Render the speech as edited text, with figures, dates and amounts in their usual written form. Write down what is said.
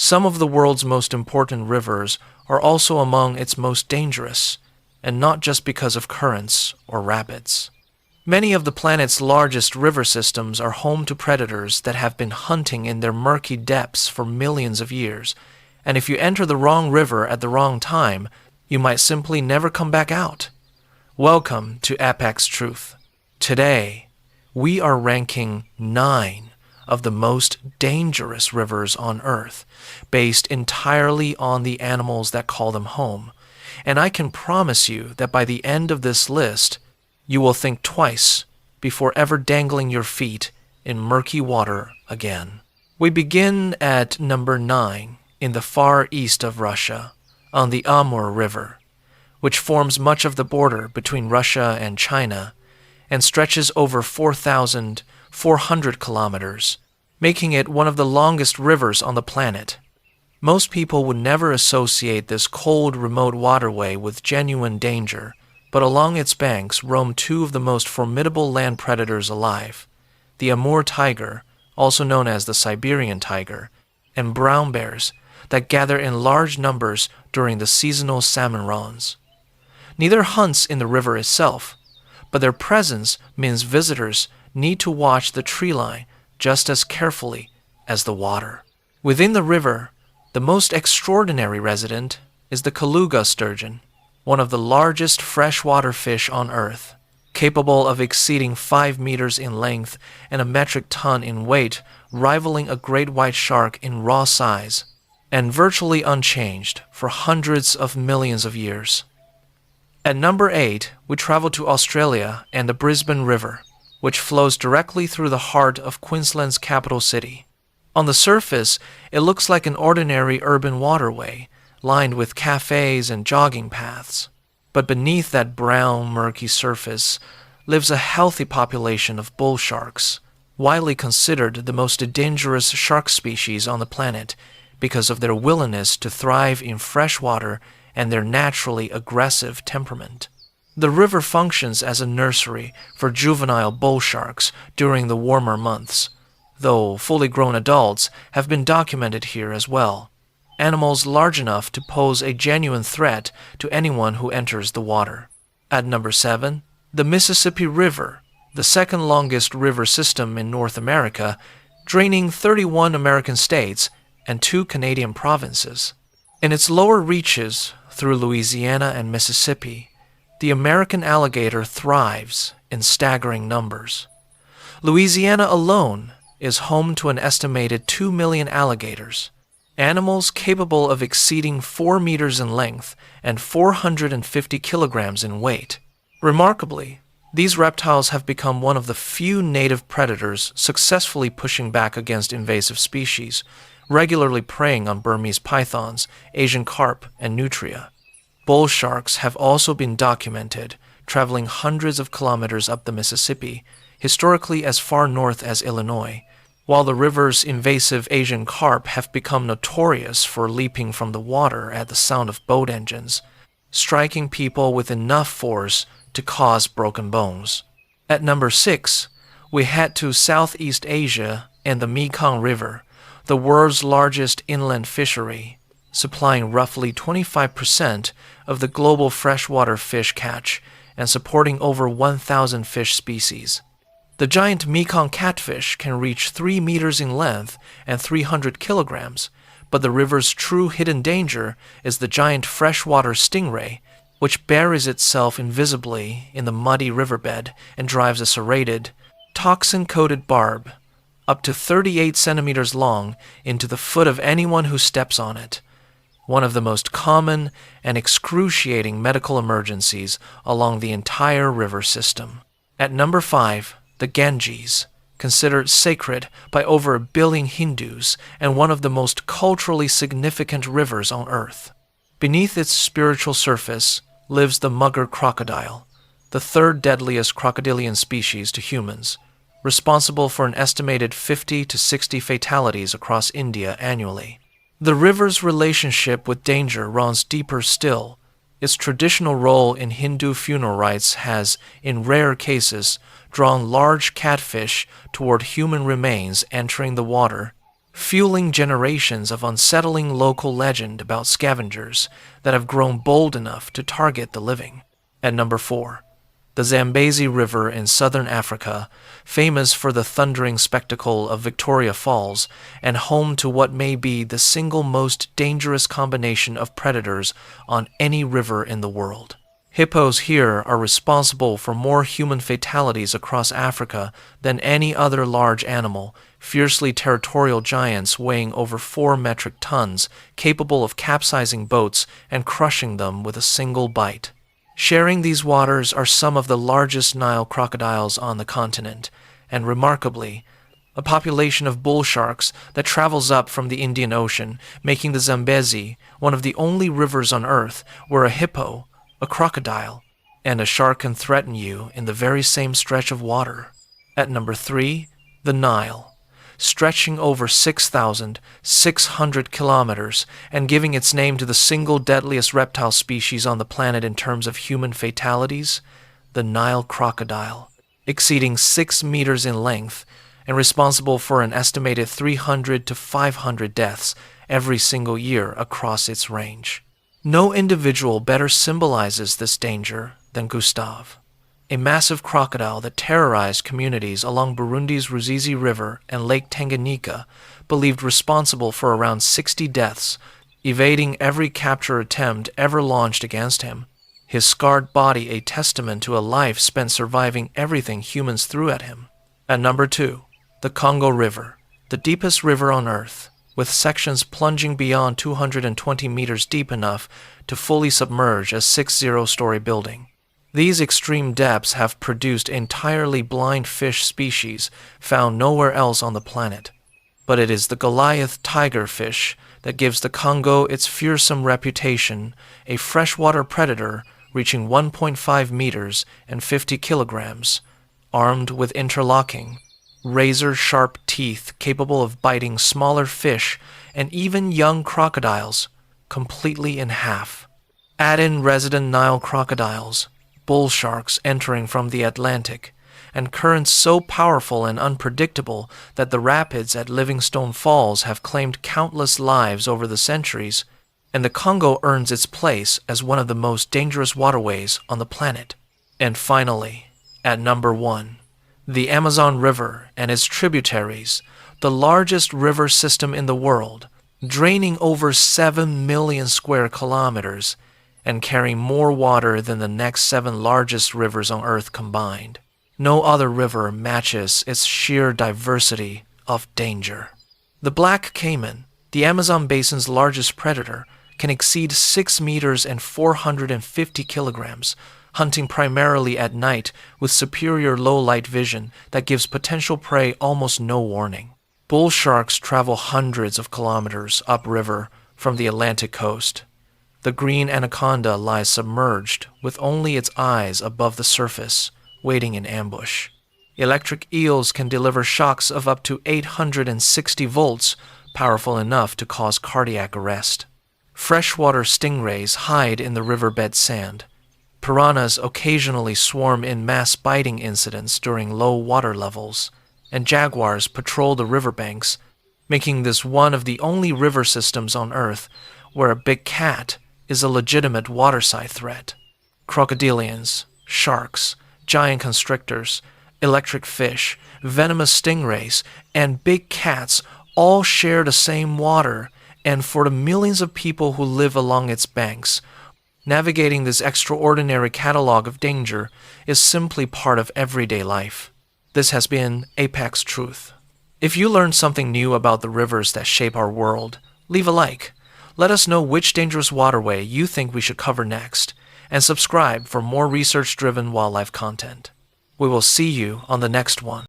Some of the world's most important rivers are also among its most dangerous, and not just because of currents or rapids. Many of the planet's largest river systems are home to predators that have been hunting in their murky depths for millions of years, and if you enter the wrong river at the wrong time, you might simply never come back out. Welcome to Apex Truth. Today, we are ranking 9 of the most dangerous rivers on Earth, based entirely on the animals that call them home. And I can promise you that by the end of this list, you will think twice before ever dangling your feet in murky water again. We begin at number 9 in the far east of Russia, on the Amur River, which forms much of the border between Russia and China and stretches over 4,400 kilometers, making it one of the longest rivers on the planet. Most people would never associate this cold, remote waterway with genuine danger, but along its banks roam 2 of the most formidable land predators alive, the Amur tiger, also known as the Siberian tiger, and brown bears that gather in large numbers during the seasonal salmon runs. Neither hunts in the river itself, but their presence means visitors need to watch the tree line just as carefully as the water. Within the river, the most extraordinary resident is the Kaluga sturgeon, one of the largest freshwater fish on Earth, capable of exceeding 5 meters in length and a metric ton in weight, rivaling a great white shark in raw size, and virtually unchanged for hundreds of millions of years. At number 8, we travel to Australia and the Brisbane River, which flows directly through the heart of Queensland's capital city. On the surface, it looks like an ordinary urban waterway, lined with cafes and jogging paths. But beneath that brown, murky surface lives a healthy population of bull sharks, widely considered the most dangerous shark species on the planet because of their willingness to thrive in fresh water and their naturally aggressive temperament. The river functions as a nursery for juvenile bull sharks during the warmer months, though fully grown adults have been documented here as well, animals large enough to pose a genuine threat to anyone who enters the water. At number 7, the Mississippi River, the second longest river system in North America, draining 31 American states and 2 Canadian provinces. In its lower reaches through Louisiana and Mississippi, the American alligator thrives in staggering numbers. Louisiana alone is home to an estimated 2 million alligators, animals capable of exceeding 4 meters in length and 450 kilograms in weight. Remarkably, these reptiles have become one of the few native predators successfully pushing back against invasive species, regularly preying on Burmese pythons, Asian carp, and nutria. Bull sharks have also been documented traveling hundreds of kilometers up the Mississippi, historically as far north as Illinois, while the river's invasive Asian carp have become notorious for leaping from the water at the sound of boat engines, striking people with enough force to cause broken bones. At number 6, we head to Southeast Asia and the Mekong River, the world's largest inland fishery, supplying roughly 25% of the global freshwater fish catch and supporting over 1,000 fish species. The giant Mekong catfish can reach 3 meters in length and 300 kilograms, but the river's true hidden danger is the giant freshwater stingray, which buries itself invisibly in the muddy riverbed and drives a serrated, toxin-coated barb up to 38 centimeters long into the foot of anyone who steps on it, one of the most common and excruciating medical emergencies along the entire river system. At number 5, the Ganges, considered sacred by over 1 billion Hindus and one of the most culturally significant rivers on Earth. Beneath its spiritual surface lives the mugger crocodile, the 3rd deadliest crocodilian species to humans, responsible for an estimated 50 to 60 fatalities across India annually. The river's relationship with danger runs deeper still. Its traditional role in Hindu funeral rites has, in rare cases, drawn large catfish toward human remains entering the water, fueling generations of unsettling local legend about scavengers that have grown bold enough to target the living. At number 4, the Zambezi River in southern Africa, famous for the thundering spectacle of Victoria Falls and home to what may be the single most dangerous combination of predators on any river in the world. Hippos here are responsible for more human fatalities across Africa than any other large animal, fiercely territorial giants weighing over 4 metric tons, capable of capsizing boats and crushing them with a single bite. Sharing these waters are some of the largest Nile crocodiles on the continent, and remarkably, a population of bull sharks that travels up from the Indian Ocean, making the Zambezi one of the only rivers on Earth where a hippo, a crocodile, and a shark can threaten you in the very same stretch of water. At number 3, the Nile, stretching over 6,600 kilometers and giving its name to the single deadliest reptile species on the planet in terms of human fatalities, the Nile crocodile, exceeding 6 meters in length and responsible for an estimated 300 to 500 deaths every single year across its range. No individual better symbolizes this danger than Gustave, a massive crocodile that terrorized communities along Burundi's Ruzizi River and Lake Tanganyika, believed responsible for around 60 deaths, evading every capture attempt ever launched against him, his scarred body a testament to a life spent surviving everything humans threw at him. At number 2, the Congo River, the deepest river on Earth, with sections plunging beyond 220 meters deep enough to fully submerge a 60-story building. These extreme depths have produced entirely blind fish species found nowhere else on the planet. But it is the Goliath tigerfish that gives the Congo its fearsome reputation, a freshwater predator reaching 1.5 meters and 50 kilograms, armed with interlocking, razor-sharp teeth capable of biting smaller fish and even young crocodiles completely in half. Add in resident Nile crocodiles, bull sharks entering from the Atlantic, and currents so powerful and unpredictable that the rapids at Livingstone Falls have claimed countless lives over the centuries, and the Congo earns its place as one of the most dangerous waterways on the planet. And finally, at number 1, the Amazon River and its tributaries, the largest river system in the world, draining over 7 million square kilometers, and carrying more water than the next 7 largest rivers on Earth combined. No other river matches its sheer diversity of danger. The black caiman, the Amazon basin's largest predator, can exceed 6 meters and 450 kilograms, hunting primarily at night with superior low-light vision that gives potential prey almost no warning. Bull sharks travel hundreds of kilometers upriver from the Atlantic coast. The green anaconda lies submerged with only its eyes above the surface, waiting in ambush. Electric eels can deliver shocks of up to 860 volts, powerful enough to cause cardiac arrest. Freshwater stingrays hide in the riverbed sand. Piranhas occasionally swarm in mass biting incidents during low water levels, and jaguars patrol the riverbanks, making this one of the only river systems on Earth where a big cat is a legitimate waterside threat. Crocodilians, sharks, giant constrictors, electric fish, venomous stingrays, and big cats all share the same water, and for the millions of people who live along its banks, navigating this extraordinary catalog of danger is simply part of everyday life. This has been Apex Truth. If you learned something new about the rivers that shape our world, leave a like. Let us know which dangerous waterway you think we should cover next, and subscribe for more research-driven wildlife content. We will see you on the next one.